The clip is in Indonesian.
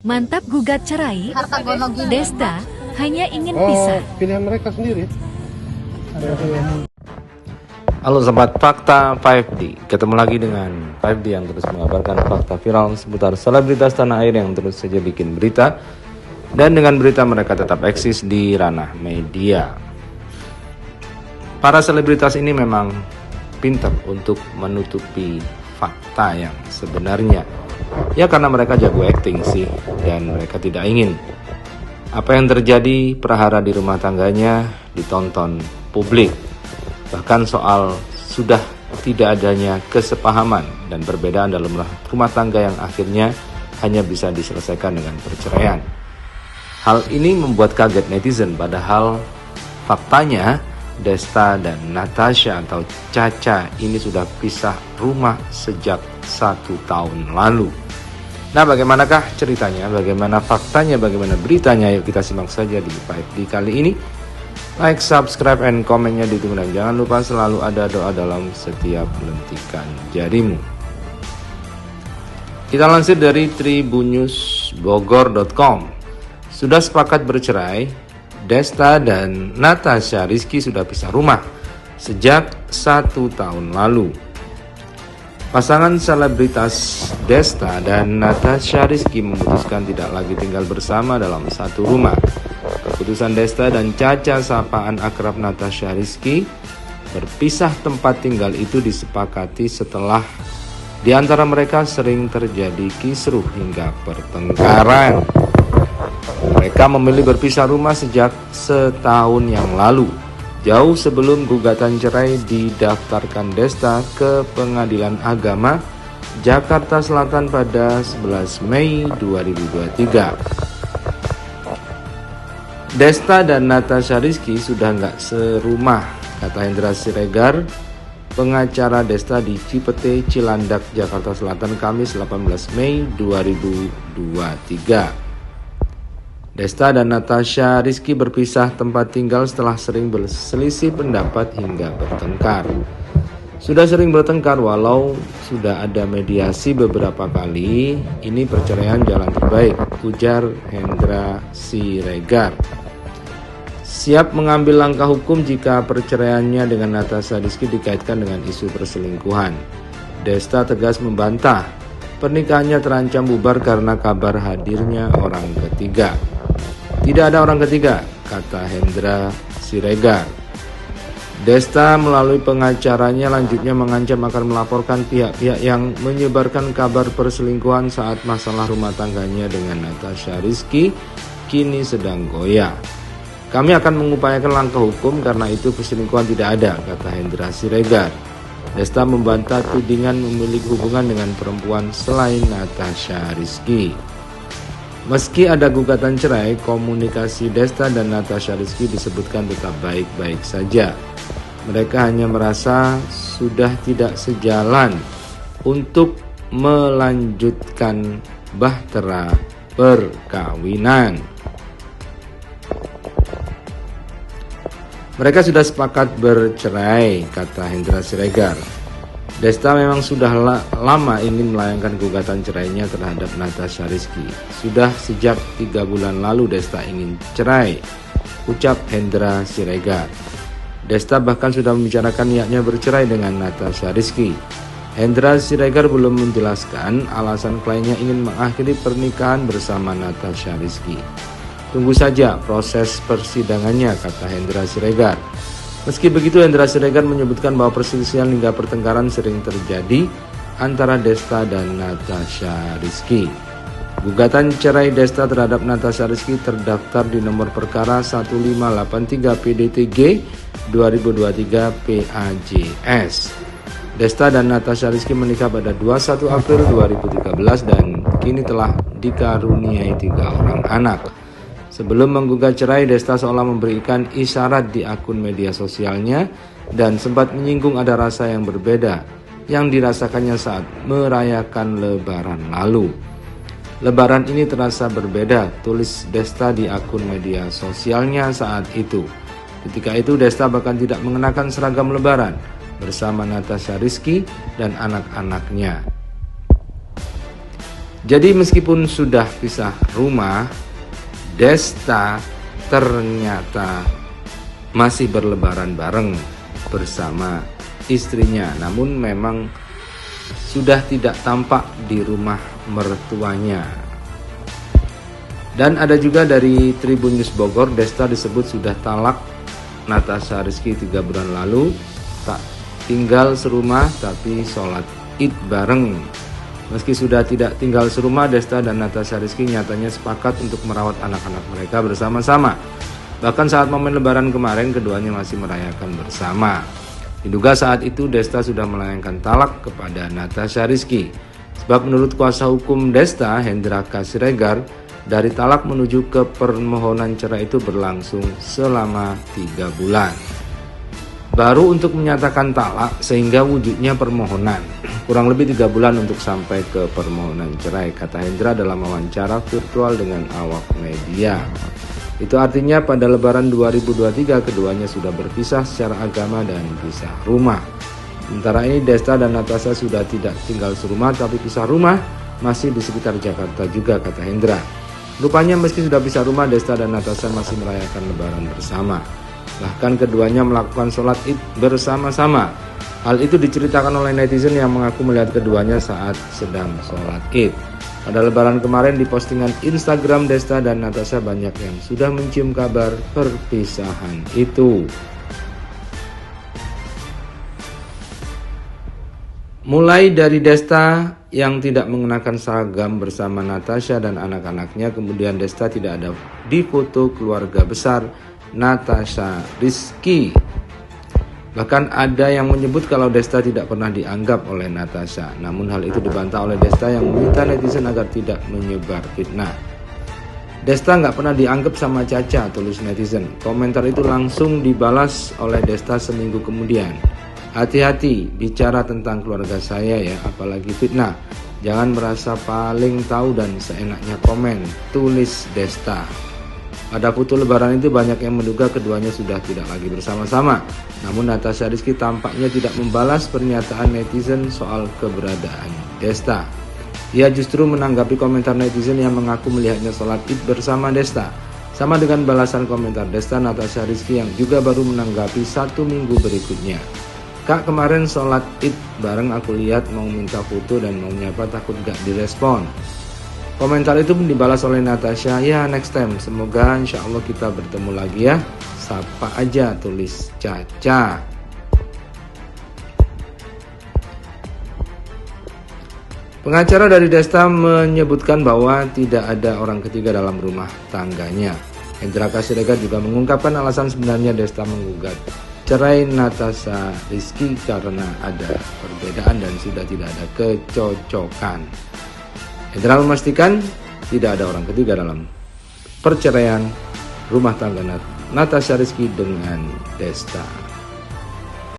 Mantap gugat cerai, Harta gono gini. Desta hanya ingin pisah. Pilihan mereka sendiri. Halo Sobat Fakta 5D, ketemu lagi dengan 5D yang terus mengabarkan fakta viral seputar selebritas tanah air yang terus saja bikin berita. Dan dengan berita mereka tetap eksis di ranah media. Para selebritas ini memang pintar untuk menutupi fakta yang sebenarnya. Ya karena mereka jago acting sih, dan mereka tidak ingin apa yang terjadi perhara di rumah tangganya ditonton publik. Bahkan soal sudah tidak adanya kesepahaman dan perbedaan dalam rumah tangga yang akhirnya hanya bisa diselesaikan dengan perceraian. Hal ini membuat kaget netizen, padahal faktanya Desta dan Natasha atau Caca ini sudah pisah rumah sejak 1 tahun lalu. Nah, bagaimanakah ceritanya, bagaimana faktanya, bagaimana beritanya? Yuk kita simak saja di 5D kali ini. Like, subscribe, and komennya ditunggu, dan jangan lupa selalu ada doa dalam setiap lentikan jarimu. Kita lansir dari tribunnews.bogor.com. Sudah sepakat bercerai, Desta dan Natasha Rizky sudah pisah rumah sejak 1 tahun lalu. Pasangan selebritas Desta dan Natasha Rizky memutuskan tidak lagi tinggal bersama dalam satu rumah. Keputusan Desta dan Caca, sapaan akrab Natasha Rizky, berpisah tempat tinggal itu disepakati setelah di antara mereka sering terjadi kisruh hingga pertengkaran. Mereka memilih berpisah rumah sejak setahun yang lalu, jauh sebelum gugatan cerai didaftarkan Desta ke Pengadilan Agama Jakarta Selatan pada 11 Mei 2023. Desta dan Natasha Rizky sudah nggak serumah, kata Hendra Siregar, pengacara Desta di Cipete, Cilandak, Jakarta Selatan, Kamis 18 Mei 2023. Desta dan Natasha Rizky berpisah tempat tinggal setelah sering berselisih pendapat hingga bertengkar. Sudah sering bertengkar walau sudah ada mediasi beberapa kali, ini perceraian jalan terbaik, ujar Hendra Siregar. Siap mengambil langkah hukum jika perceraiannya dengan Natasha Rizky dikaitkan dengan isu perselingkuhan. Desta tegas membantah pernikahannya terancam bubar karena kabar hadirnya orang ketiga. Tidak ada orang ketiga, kata Hendra Siregar. Desta melalui pengacaranya lanjutnya mengancam akan melaporkan pihak-pihak yang menyebarkan kabar perselingkuhan saat masalah rumah tangganya dengan Natasha Rizky kini sedang goyah. Kami akan mengupayakan langkah hukum karena itu perselingkuhan tidak ada, kata Hendra Siregar. Desta membantah tudingan memiliki hubungan dengan perempuan selain Natasha Rizky. Meski ada gugatan cerai, komunikasi Desta dan Natasha Rizky disebutkan tetap baik-baik saja. Mereka hanya merasa sudah tidak sejalan untuk melanjutkan bahtera perkawinan. Mereka sudah sepakat bercerai, kata Hendra Siregar. Desta memang sudah lama ingin melayangkan gugatan cerainya terhadap Natasha Rizky. Sudah sejak 3 bulan lalu Desta ingin cerai, ucap Hendra Siregar. Desta bahkan sudah membicarakan niatnya bercerai dengan Natasha Rizky. Hendra Siregar belum menjelaskan alasan kliennya ingin mengakhiri pernikahan bersama Natasha Rizky. Tunggu saja proses persidangannya, kata Hendra Siregar. Meski begitu, Hendra Siregar menyebutkan bahwa perselisihan hingga pertengkaran sering terjadi antara Desta dan Natasha Rizky. Gugatan cerai Desta terhadap Natasha Rizky terdaftar di nomor perkara 1583 PDTG 2023 PAJS. Desta dan Natasha Rizky menikah pada 21 April 2013 dan kini telah dikaruniai 3 orang anak. Sebelum menggugat cerai, Desta seolah memberikan isyarat di akun media sosialnya dan sempat menyinggung ada rasa yang berbeda yang dirasakannya saat merayakan Lebaran lalu. Lebaran ini terasa berbeda, tulis Desta di akun media sosialnya saat itu. Ketika itu Desta bahkan tidak mengenakan seragam Lebaran bersama Natasha Rizky dan anak-anaknya. Jadi meskipun sudah pisah rumah, Desta ternyata masih berlebaran bareng bersama istrinya. Namun memang sudah tidak tampak di rumah mertuanya. Dan ada juga dari Tribun News Bogor, Desta disebut sudah talak Natasha Rizky 3 bulan lalu. Tak tinggal serumah tapi sholat Id bareng. Meski sudah tidak tinggal serumah, Desta dan Natasha Rizky nyatanya sepakat untuk merawat anak-anak mereka bersama-sama. Bahkan saat momen lebaran kemarin, keduanya masih merayakan bersama. Diduga saat itu Desta sudah melayangkan talak kepada Natasha Rizky. Sebab menurut kuasa hukum Desta, Hendra K. Siregar, dari talak menuju ke permohonan cerai itu berlangsung selama 3 bulan. Baru untuk menyatakan talak sehingga wujudnya permohonan. Kurang lebih 3 bulan untuk sampai ke permohonan cerai, kata Hendra dalam wawancara virtual dengan awak media. Itu artinya pada Lebaran 2023 keduanya sudah berpisah secara agama dan pisah rumah. Sementara ini Desta dan Natasha sudah tidak tinggal serumah tapi pisah rumah masih di sekitar Jakarta juga, kata Hendra. Rupanya meski sudah pisah rumah, Desta dan Natasha masih merayakan Lebaran bersama. Bahkan keduanya melakukan sholat Id bersama-sama. Hal itu diceritakan oleh netizen yang mengaku melihat keduanya saat sedang sholat Id. Pada Lebaran kemarin di postingan Instagram Desta dan Natasha banyak yang sudah mencium kabar perpisahan itu. Mulai dari Desta yang tidak mengenakan seragam bersama Natasha dan anak-anaknya, kemudian Desta tidak ada di foto keluarga besar Natasha Rizky. Bahkan ada yang menyebut kalau Desta tidak pernah dianggap oleh Natasha. Namun hal itu dibantah oleh Desta yang meminta netizen agar tidak menyebar fitnah. Desta nggak pernah dianggap sama Caca, tulis netizen. Komentar itu langsung dibalas oleh Desta seminggu kemudian. Hati-hati bicara tentang keluarga saya ya, apalagi fitnah. Jangan merasa paling tahu dan seenaknya komen, tulis Desta. Pada foto lebaran itu banyak yang menduga keduanya sudah tidak lagi bersama-sama. Namun Natasha Rizky tampaknya tidak membalas pernyataan netizen soal keberadaan Desta. Ia justru menanggapi komentar netizen yang mengaku melihatnya sholat Id bersama Desta. Sama dengan balasan komentar Desta, Natasha Rizky yang juga baru menanggapi 1 minggu berikutnya. Kak, kemarin sholat Id bareng aku lihat mau minta foto dan mau nyapa takut gak direspon. Komentar itu pun dibalas oleh Natasha, ya next time, semoga insya Allah kita bertemu lagi ya, sapa aja, tulis Caca. Pengacara dari Desta menyebutkan bahwa tidak ada orang ketiga dalam rumah tangganya. Hendra K. Siregar juga mengungkapkan alasan sebenarnya Desta menggugat cerai Natasha Rizky karena ada perbedaan dan sudah tidak ada kecocokan. Hendra memastikan tidak ada orang ketiga dalam perceraian rumah tangga Natasha Rizky dengan Desta.